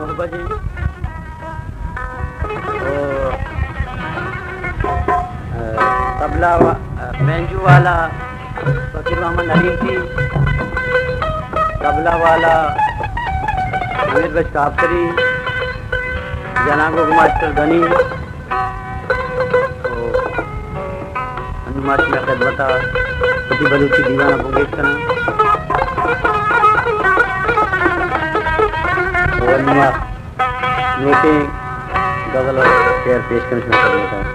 9 बजे तबला बैंजू वाला फकीर मोहम्मद अलीम थी, तबला वाला अमीर बश काफरी, जनागो मास्टर गनी, अनुमाश में खदमता पति बलूची दीवाना बुंगेश करना और अनुमाश मीटिंग गजल और शेयर पेश करने शुरू कर देता है।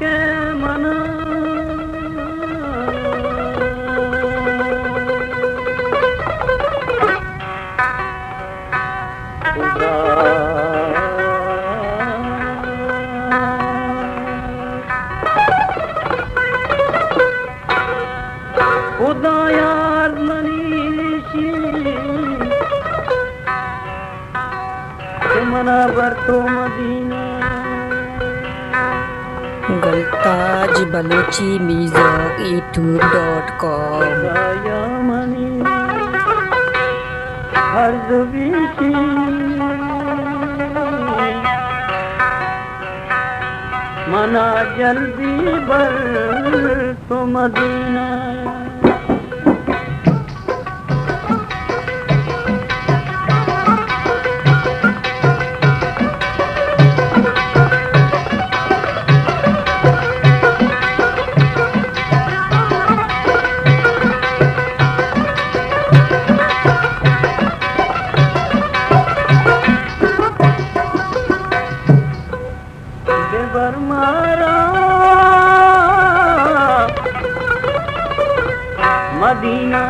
के मन खुदा यार मनीषी मना बरतो मदीना गलताज बलोची म्यूजिक youtube.com मना जल्दी बर तो मदीना मदीना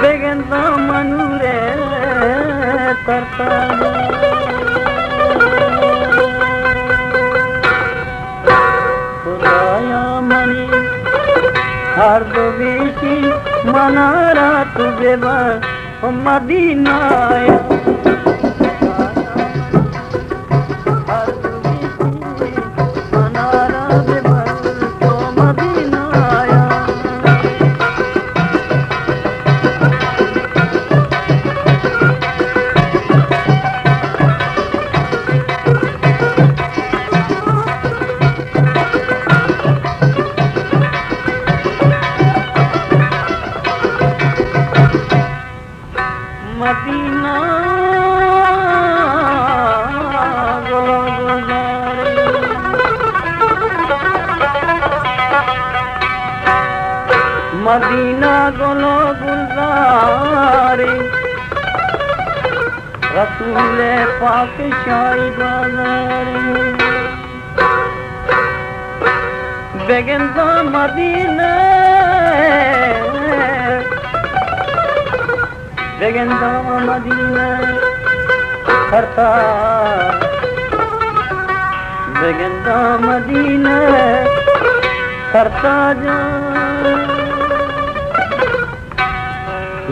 बेगंदा मनुरे करता खुदाया मनी हर दो बेटी मनारा तुझे मदीना मदीना गोलो गुलजारे मदीना गोलो गुलजारे रसूले पाक शाही बाजारे बेगंदा मदीना बेगंदा मदीना करता बेगंदा मदीना करता जा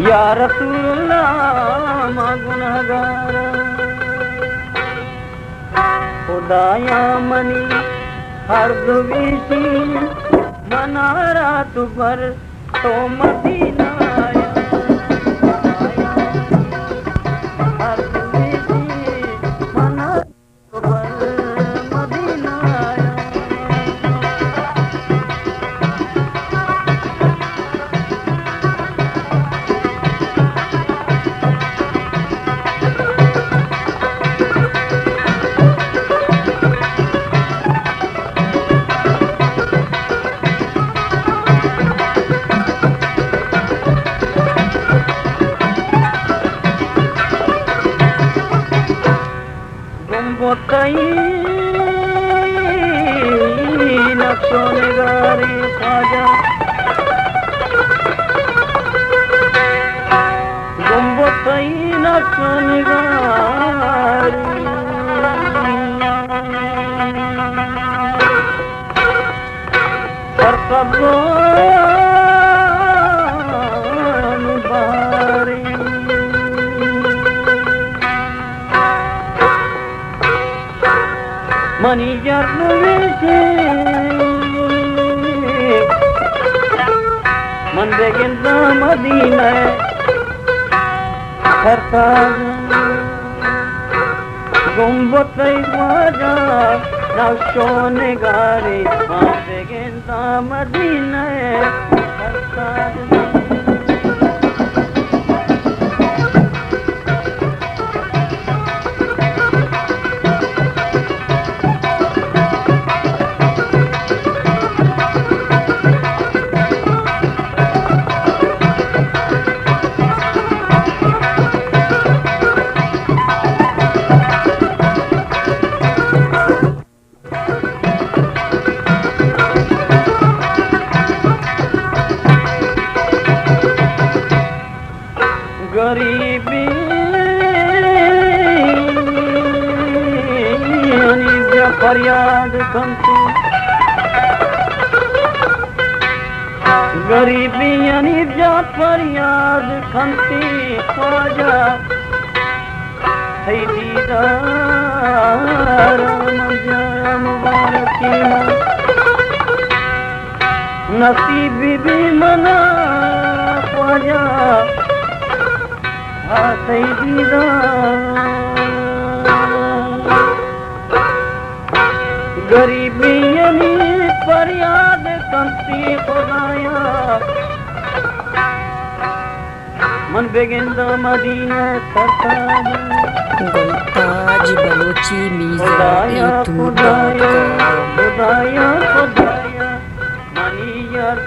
या रसूलुल्लाह मा गुनहगार खुदाया मनी हर दुबीसी मनारा तू पर तो मदीना कई नक्शों निगारे ख्वाजा गुम्बो कई नक्शों निगारे Sabonu bari Mani yarnu visi Man begin the Madina Hartaz Gumbatai waja Now shone gari Man begin the Madina Hartaz गरीबी अनिजा फरियाद कंती गरीबी अनिजा फरियाद कंती ख्वाजा है दीदार मजा मुबारकी नसीबी भी मना ख्वाजा गरीबी यानी फरियाद कंती खुदाया मन बेगिंदा मदीना सरताज गुलताज बलोची खुदाया मीज़ा खुदाया खुदाया खुदाया मनी यार